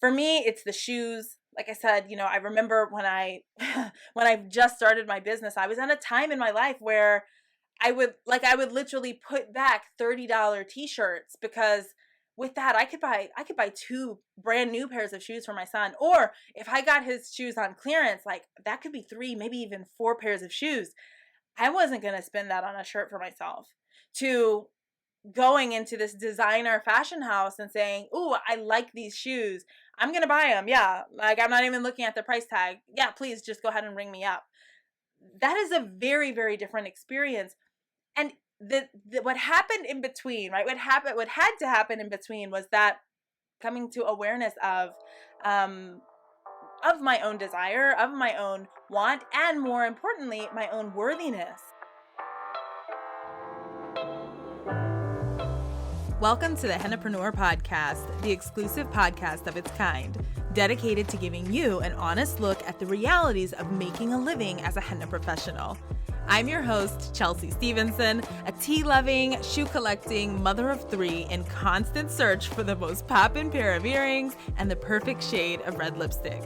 For me, it's the shoes. Like I said, I remember when I when I just started my business, I was at a time in my life where I would literally put back $30 t-shirts, because with that I could buy two brand new pairs of shoes for my son. Or if I got his shoes on clearance, like that could be three, maybe even four pairs of shoes. I wasn't going to spend that on a shirt for myself, to going into this designer fashion house and saying, "Ooh, I like these shoes. I'm going to buy them." Yeah, like I'm not even looking at the price tag. Yeah, please just go ahead and ring me up. That is a very, very different experience. And what happened in between, right? What had to happen in between was that coming to awareness um of my own desire, of my own want, and more importantly, my own worthiness. Welcome to the Hennapreneur podcast, the exclusive podcast of its kind, dedicated to giving you an honest look at the realities of making a living as a henna professional. I'm your host, Chelsea Stevenson, a tea-loving, shoe-collecting mother of three in constant search for the most poppin' pair of earrings and the perfect shade of red lipstick.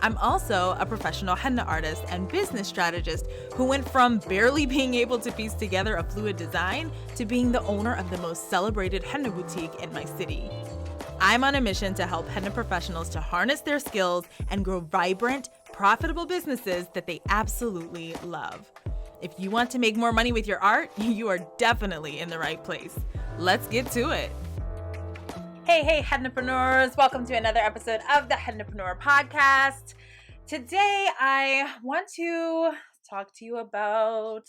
I'm also a professional henna artist and business strategist who went from barely being able to piece together a fluid design to being the owner of the most celebrated henna boutique in my city. I'm on a mission to help henna professionals to harness their skills and grow vibrant, profitable businesses that they absolutely love. If you want to make more money with your art, you are definitely in the right place. Let's get to it. Hey, Hennapreneurs. Welcome to another episode of the Hennapreneur podcast. Today, I want to talk to you about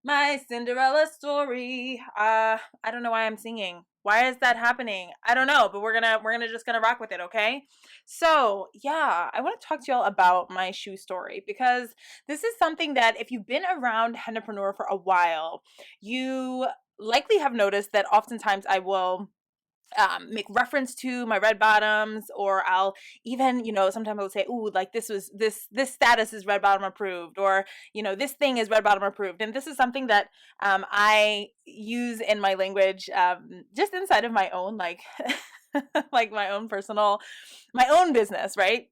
my Cinderella story. I don't know why I'm singing. Why is that happening? I don't know, but we're gonna rock with it, okay? So yeah, I want to talk to y'all about my shoe story, because this is something that if you've been around Hennapreneur for a while, you likely have noticed that oftentimes I will make reference to my red bottoms, or I'll even, sometimes I'll say, "Ooh, like this status is red bottom approved," or this thing is red bottom approved. And this is something that I use in my language, just inside of my own, like, like my own business, right?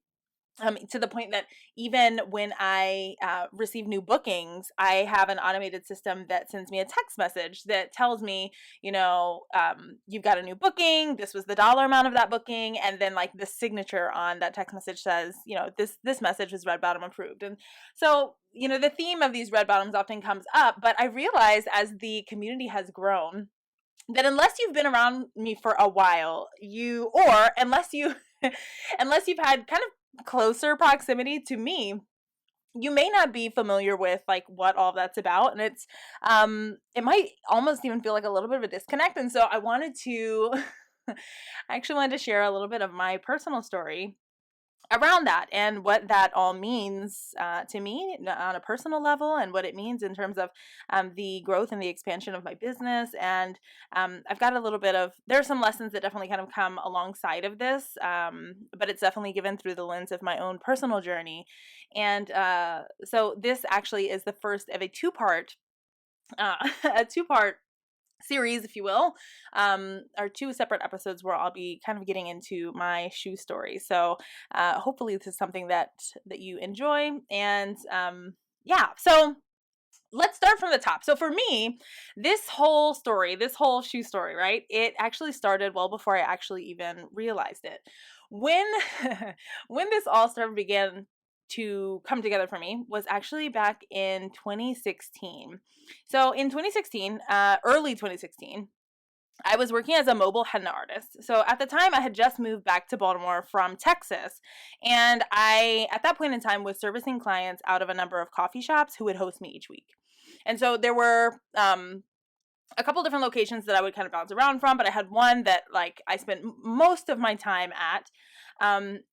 To the point that even when I receive new bookings, I have an automated system that sends me a text message that tells me, you've got a new booking. This was the dollar amount of that booking, and then like the signature on that text message says, this message was red bottom approved. And so, the theme of these red bottoms often comes up, but I realize as the community has grown that unless you've been around me for a while, or unless you unless you've had kind of closer proximity to me, you may not be familiar with like what all that's about. And it might almost even feel like a little bit of a disconnect. And so I actually wanted to share a little bit of my personal story around that, and what that all means to me on a personal level, and what it means in terms of the growth and the expansion of my business. And I've got there are some lessons that definitely kind of come alongside of this, but it's definitely given through the lens of my own personal journey. And so this actually is the first of a two-part series, if you will, or two separate episodes where I'll be kind of getting into my shoe story. So hopefully this is something that you enjoy. And so let's start from the top. So for me, this whole shoe story, right, it actually started well before I actually even realized it. When when this all began to come together for me was actually back in 2016. So in 2016, early 2016, I was working as a mobile henna artist. So at the time, I had just moved back to Baltimore from Texas. And I, at that point in time, was servicing clients out of a number of coffee shops who would host me each week. And so there were a couple different locations that I would kind of bounce around from, but I had one that like I spent most of my time at.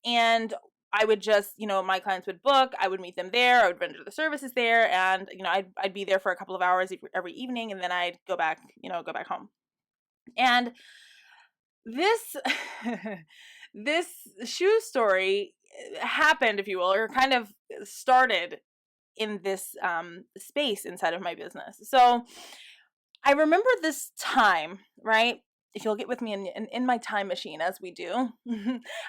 And I would just, my clients would book, I would meet them there, I would render the services there, and, I'd be there for a couple of hours every evening, and then I'd go back home. And this, this shoe story happened, if you will, or kind of started in this space inside of my business. So I remember this time, right? if you'll get with me in my time machine as we do,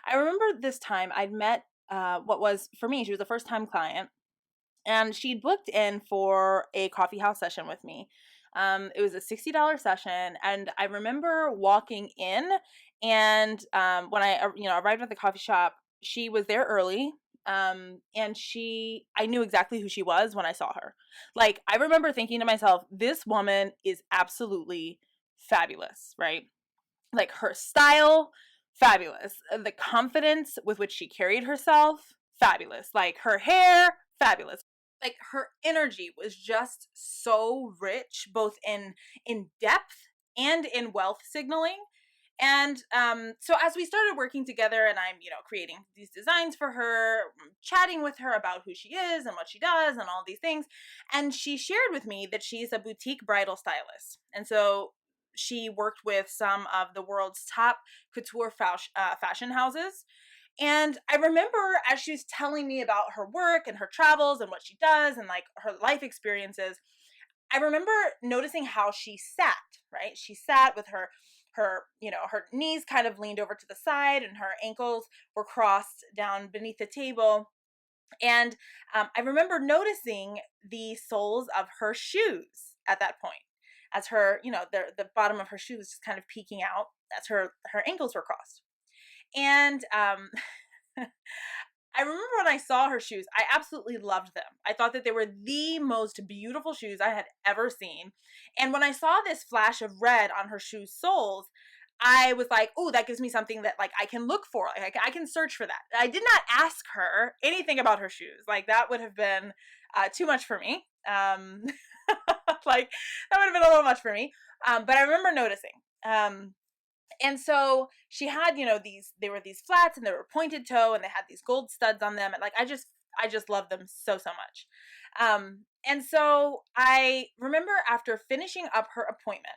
I remember this time I'd met what was, for me, she was a first time client, and she'd booked in for a coffee house session with me. It was a $60 session, and I remember walking in, and when I arrived at the coffee shop, she was there early. And I knew exactly who she was when I saw her. Like, I remember thinking to myself, this woman is absolutely fabulous, right? Like, her style, fabulous. The confidence with which she carried herself, fabulous. Like, her hair, fabulous. Like, her energy was just so rich, both in depth and in wealth signaling. And so as we started working together, and I'm, creating these designs for her, chatting with her about who she is and what she does and all these things, and she shared with me that she's a boutique bridal stylist. And so she worked with some of the world's top couture fashion houses. And I remember as she was telling me about her work and her travels and what she does and like her life experiences, I remember noticing how she sat, right? She sat with her knees kind of leaned over to the side and her ankles were crossed down beneath the table. And I remember noticing the soles of her shoes at that point, as her, the bottom of her shoes just kind of peeking out as her ankles were crossed. And I remember when I saw her shoes, I absolutely loved them. I thought that they were the most beautiful shoes I had ever seen. And when I saw this flash of red on her shoe soles, I was like, oh, that gives me something that like I can look for. Like I can search for that. I did not ask her anything about her shoes. Like that would have been too much for me. Like that would have been a little much for me. But I remember noticing. And so she had, they were these flats and they were pointed toe and they had these gold studs on them. And like, I just loved them so, so much. And so I remember after finishing up her appointment,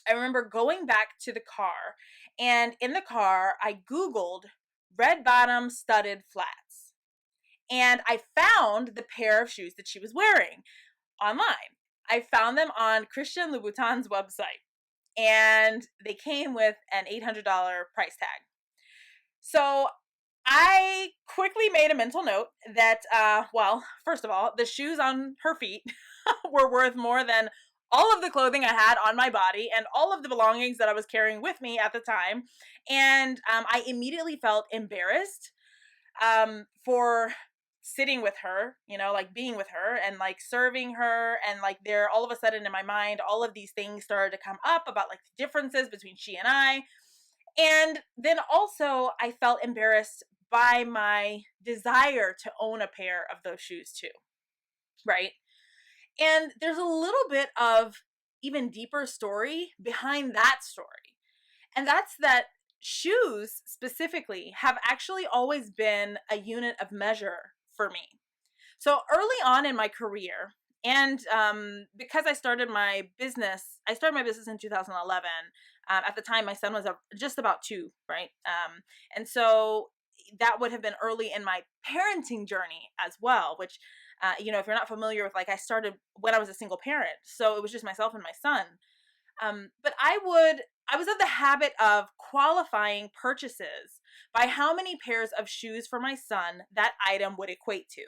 I remember going back to the car, and in the car, I Googled red bottom studded flats, and I found the pair of shoes that she was wearing online. I found them on Christian Louboutin's website, and they came with an $800 price tag. So I quickly made a mental note that, first of all, the shoes on her feet were worth more than all of the clothing I had on my body and all of the belongings that I was carrying with me at the time. And I immediately felt embarrassed for sitting with her, like being with her and like serving her. And like there, all of a sudden in my mind, all of these things started to come up about like the differences between she and I. And then also I felt embarrassed by my desire to own a pair of those shoes too, right? And there's a little bit of even deeper story behind that story. And that's that shoes specifically have actually always been a unit of measure for me. So early on in my career, and because I started my business in 2011. At the time, my son was just about 2, right? And so that would have been early in my parenting journey as well, which, if you're not familiar with, like, I started when I was a single parent. So it was just myself and my son. But I was of the habit of qualifying purchases by how many pairs of shoes for my son that item would equate to.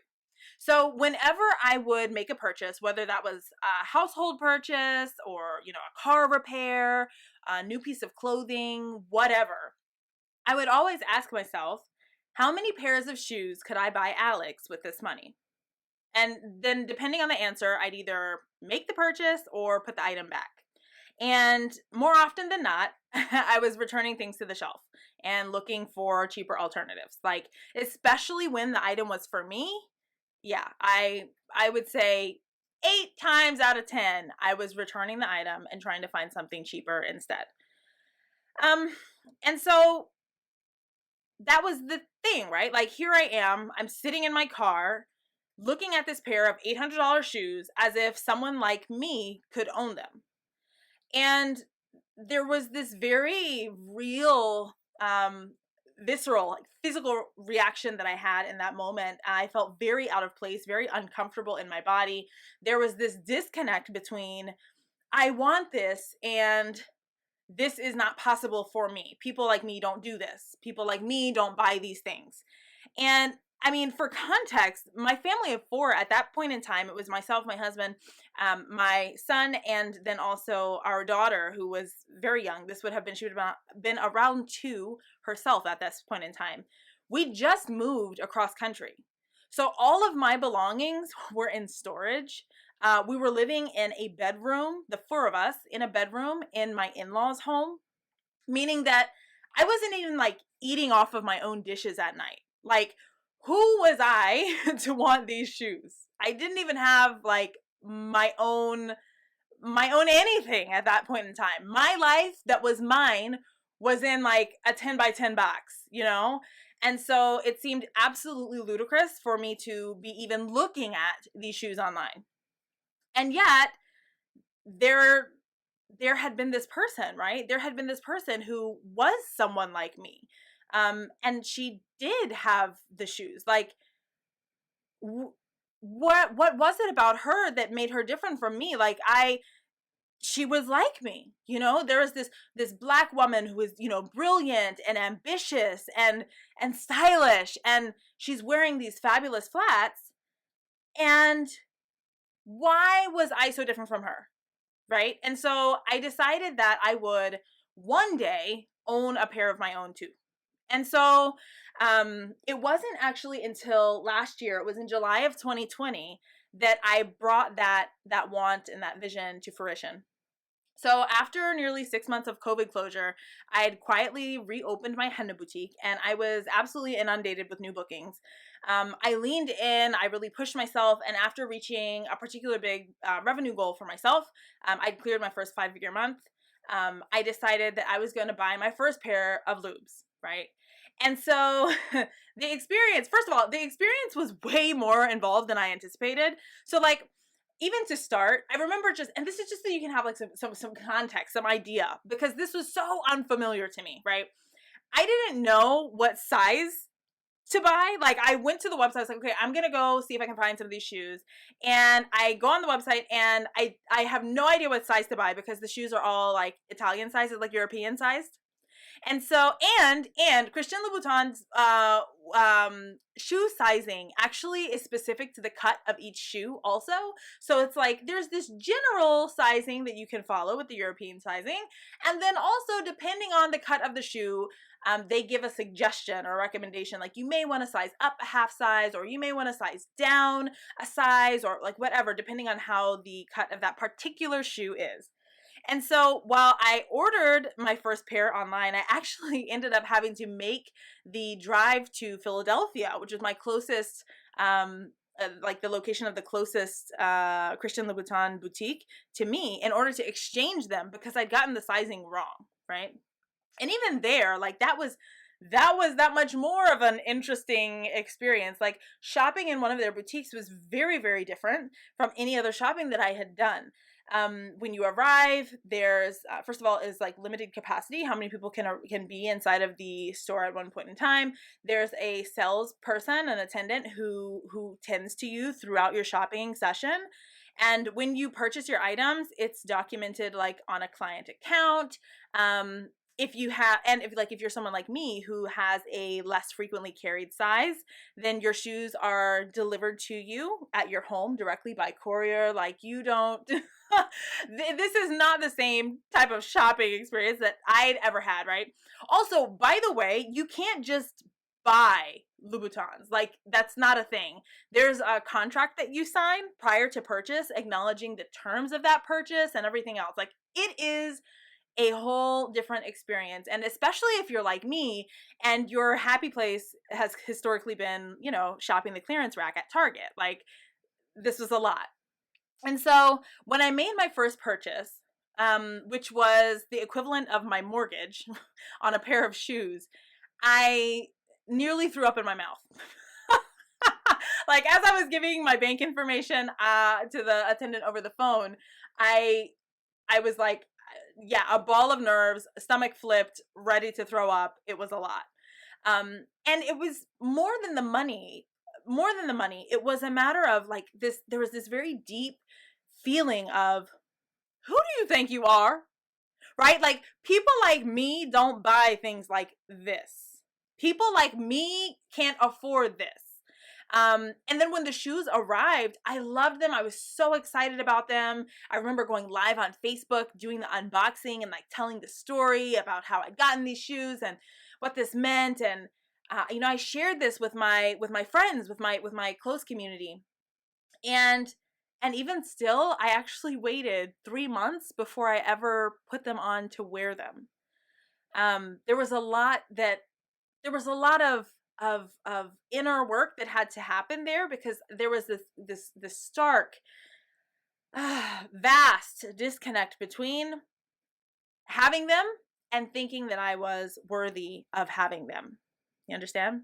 So whenever I would make a purchase, whether that was a household purchase or, a car repair, a new piece of clothing, whatever, I would always ask myself, how many pairs of shoes could I buy Alex with this money? And then depending on the answer, I'd either make the purchase or put the item back. And more often than not, I was returning things to the shelf and looking for cheaper alternatives. Like, especially when the item was for me, yeah, I would say 8 times out of 10, I was returning the item and trying to find something cheaper instead. And so that was the thing, right? Like, here I am, I'm sitting in my car looking at this pair of $800 shoes as if someone like me could own them. And there was this very real, visceral, like, physical reaction that I had in that moment. I felt very out of place, very uncomfortable in my body. There was this disconnect between I want this and this is not possible for me. People like me don't do this. People like me don't buy these things. And I mean, for context, my family of 4 at that point in time, it was myself, my husband, my son, and then also our daughter, who was very young. She would have been around 2 herself at this point in time. We just moved across country. So all of my belongings were in storage. We were living in a bedroom, the 4 of us, in a bedroom in my in-laws' home, meaning that I wasn't even like eating off of my own dishes at night. Like, who was I to want these shoes? I didn't even have like my own anything at that point in time. My life that was mine was in like a 10 by 10 box, you know? And so it seemed absolutely ludicrous for me to be even looking at these shoes online. And yet there had been this person, right? There had been this person who was someone like me. And she did have the shoes. Like, what was it about her that made her different from me? Like, she was like me, you know. There was this Black woman who was, you know, brilliant and ambitious and stylish, and she's wearing these fabulous flats. And why was I so different from her? Right? And so I decided that I would one day own a pair of my own too. And so it wasn't actually until last year, it was in July of 2020, that I brought that want and that vision to fruition. So after nearly 6 months of COVID closure, I had quietly reopened my Henna boutique, and I was absolutely inundated with new bookings. I leaned in, I really pushed myself, and after reaching a particular big revenue goal for myself, I'd cleared my first 5-figure month. I decided that I was going to buy my first pair of lubes, right? And so the experience was way more involved than I anticipated. So like, even to start, I remember and this is just so you can have like some context, some idea, because this was so unfamiliar to me, right? I didn't know what size to buy. Like, I went to the website, I was like, okay, I'm gonna go see if I can find some of these shoes. And I go on the website, and I have no idea what size to buy, because the shoes are all like Italian sizes, like European sized. And so, and Christian Louboutin's shoe sizing actually is specific to the cut of each shoe also. So it's like, there's this general sizing that you can follow with the European sizing. And then also, depending on the cut of the shoe, they give a suggestion or a recommendation. Like, you may want to size up a half size, or you may want to size down a size, or like whatever, depending on how the cut of that particular shoe is. And so while I ordered my first pair online, I actually ended up having to make the drive to Philadelphia, which is my closest, like the location of the closest Christian Louboutin boutique to me, in order to exchange them, because I'd gotten the sizing wrong, right? And even there, like, that was that much more of an interesting experience. Like, shopping in one of their boutiques was very, very different from any other shopping that I had done. When you arrive, there's first of all, is like limited capacity, how many people can be inside of the store at one point in time. There's a salesperson, an attendant who tends to you throughout your shopping session. And when you purchase your items, it's documented like on a client account. If you're someone like me who has a less frequently carried size, then your shoes are delivered to you at your home directly by courier. Like, you don't, this is not the same type of shopping experience that I'd ever had, right? Also, by the way, you can't just buy Louboutins. Like, that's not a thing. There's a contract that you sign prior to purchase, acknowledging the terms of that purchase and everything else. Like, it is a whole different experience. And especially if you're like me and your happy place has historically been, you know, shopping the clearance rack at Target. Like, this was a lot. And so when I made my first purchase, which was the equivalent of my mortgage on a pair of shoes, I nearly threw up in my mouth. Like, as I was giving my bank information to the attendant over the phone, I was like, yeah, a ball of nerves, stomach flipped, ready to throw up. It was a lot. And it was more than the money. It was a matter of like there was this very deep feeling of, who do you think you are? right? Like people like me don't buy things like this. People like me can't afford this. And then when the shoes arrived, I loved them. I was so excited about them. I remember going live on Facebook, doing the unboxing and like telling the story about how I'd gotten these shoes and what this meant. And I shared this with my friends, with my close community. And even still, I actually waited 3 months before I ever put them on to wear them. There was a lot of inner work that had to happen there, because there was this stark, vast disconnect between having them and thinking that I was worthy of having them. You understand?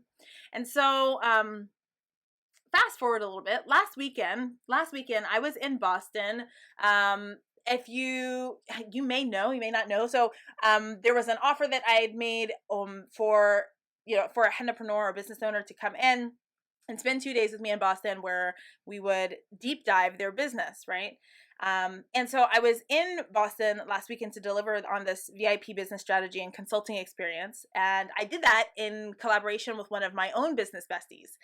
And so, fast forward a little bit. Last weekend, I was in Boston. If you may know, you may not know. So, there was an offer that I had made, for a Hennapreneur or business owner to come in and spend 2 days with me in Boston, where we would deep dive their business, right? And so I was in Boston last weekend to deliver on this VIP business strategy and consulting experience. And I did that in collaboration with one of my own business besties.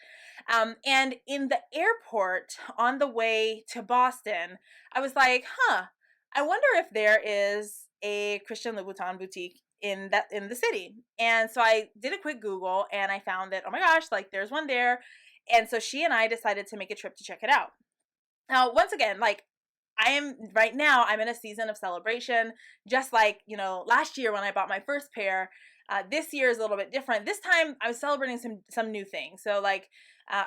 And in the airport on the way to Boston, I was like, I wonder if there is a Christian Louboutin boutique in the city. And so I did a quick Google and I found that, oh my gosh, like there's one there. And so she and I decided to make a trip to check it out. Now, once again, like I'm in a season of celebration, just like, last year when I bought my first pair. This year is a little bit different. This time I was celebrating some new things. So like,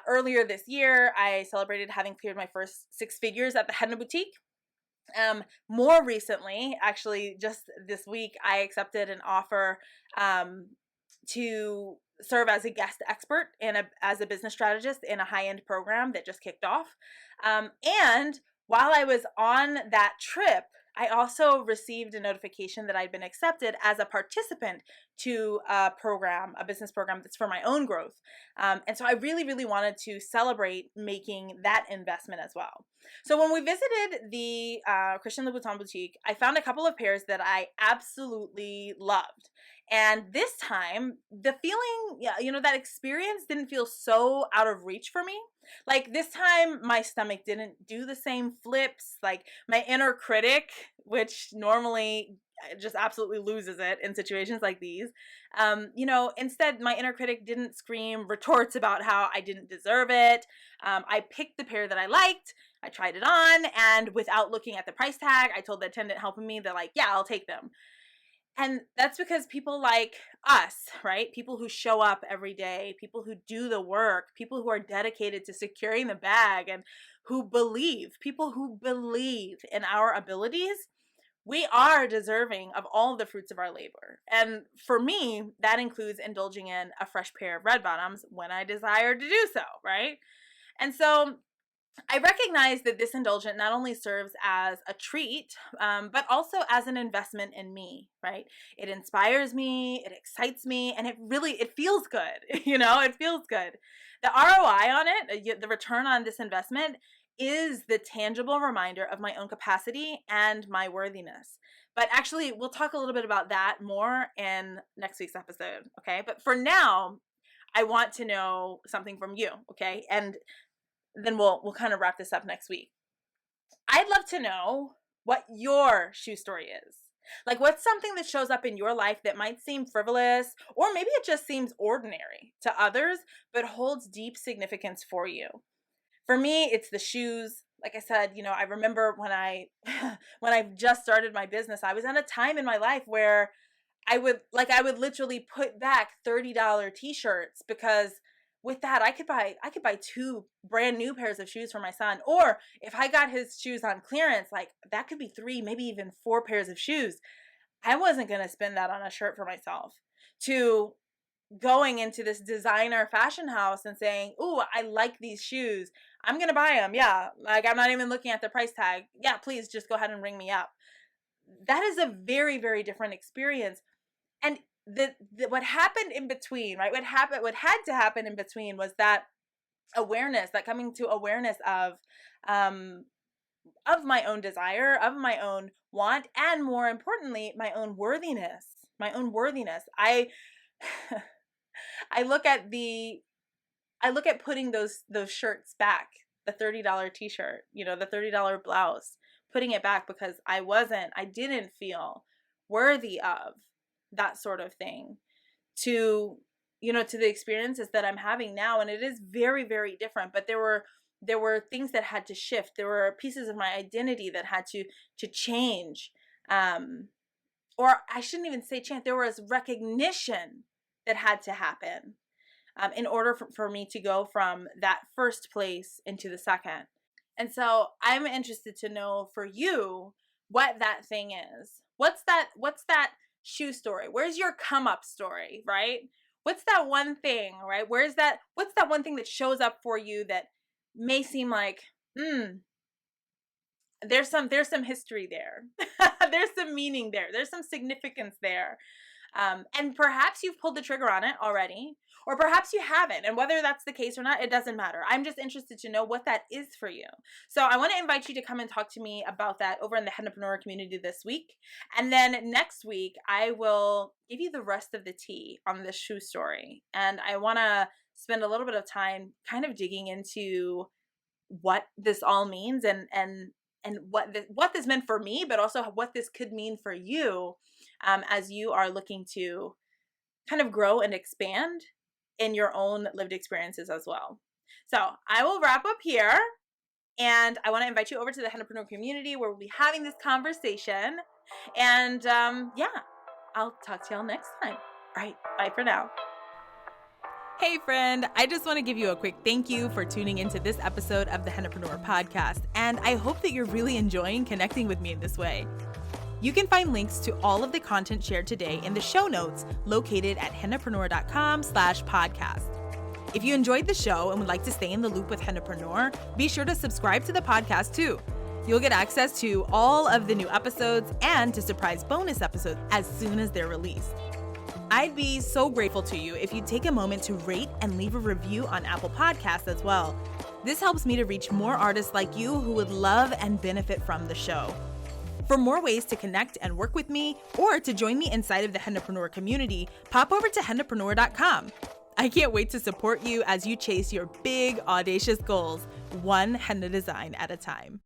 earlier this year, I celebrated having cleared my first 6 figures at the Henna boutique. More recently, actually just this week, I accepted an offer, to serve as a guest expert as a business strategist in a high-end program that just kicked off. And while I was on that trip, I also received a notification that I'd been accepted as a participant to a business program that's for my own growth. And so I really, really wanted to celebrate making that investment as well. So when we visited the Christian Louboutin boutique, I found a couple of pairs that I absolutely loved. And this time, the feeling, that experience didn't feel so out of reach for me. Like this time, my stomach didn't do the same flips. Like my inner critic, which normally just absolutely loses it in situations like these. Instead, my inner critic didn't scream retorts about how I didn't deserve it. I picked the pair that I liked. I tried it on, and without looking at the price tag, I told the attendant helping me that, like, yeah, I'll take them. And that's because people like us, right? People who show up every day, people who do the work, people who are dedicated to securing the bag, and people who believe in our abilities, we are deserving of all the fruits of our labor. And for me, that includes indulging in a fresh pair of red bottoms when I desire to do so, right? And so I recognize that this indulgent not only serves as a treat, but also as an investment in me, right? It inspires me, it excites me, and it feels good. It feels good. The ROI on it, the return on this investment, is the tangible reminder of my own capacity and my worthiness. But actually, we'll talk a little bit about that more in next week's episode, okay? But for now, I want to know something from you, okay? And then we'll kind of wrap this up next week. I'd love to know what your shoe story is. Like, what's something that shows up in your life that might seem frivolous, or maybe it just seems ordinary to others, but holds deep significance for you? For me, it's the shoes. Like I said, I remember when I just started my business, I was at a time in my life where I would literally put back $30 t-shirts, because with that I could buy 2 brand new pairs of shoes for my son. Or if I got his shoes on clearance, like that could be 3, maybe even 4 pairs of shoes. I wasn't going to spend that on a shirt for myself, to going into this designer fashion house and saying, "Ooh, I like these shoes. I'm going to buy them." Yeah. Like I'm not even looking at the price tag. Yeah, please just go ahead and ring me up. That is a very, very different experience. And what happened in between, right? What had to happen in between was that awareness, that coming to awareness of, my own desire, of my own want, and more importantly, my own worthiness. I I look at putting those shirts back, the $30 t-shirt, the $30 blouse, putting it back because I didn't feel worthy of that sort of thing, to the experiences that I'm having now. And it is very, very different, but there were things that had to shift. There were pieces of my identity that had to change. Or I shouldn't even say change. There was recognition that had to happen in order for me to go from that first place into the second. And so I'm interested to know for you what that thing is. What's that shoe story? Where's your come up story, right? What's that one thing, right? What's that one thing that shows up for you that may seem like, there's some history there. There's some meaning there. There's some significance there. And perhaps you've pulled the trigger on it already, or perhaps you haven't. And whether that's the case or not, it doesn't matter. I'm just interested to know what that is for you. So I want to invite you to come and talk to me about that over in the Hennapreneur community this week. And then next week, I will give you the rest of the tea on this shoe story. And I want to spend a little bit of time kind of digging into what this all means, and what this meant for me, but also what this could mean for you as you are looking to kind of grow and expand in your own lived experiences as well. So I will wrap up here, and I want to invite you over to the Hennapreneur community where we'll be having this conversation. And I'll talk to y'all next time. All right, bye for now. Hey friend, I just want to give you a quick thank you for tuning into this episode of the Hennapreneur podcast, and I hope that you're really enjoying connecting with me in this way. You can find links to all of the content shared today in the show notes located at hennapreneur.com/podcast. If you enjoyed the show and would like to stay in the loop with Hennapreneur, be sure to subscribe to the podcast too. You'll get access to all of the new episodes and to surprise bonus episodes as soon as they're released. I'd be so grateful to you if you'd take a moment to rate and leave a review on Apple Podcasts as well. This helps me to reach more artists like you who would love and benefit from the show. For more ways to connect and work with me, or to join me inside of the Hennapreneur community, pop over to hennapreneur.com. I can't wait to support you as you chase your big, audacious goals, one henna design at a time.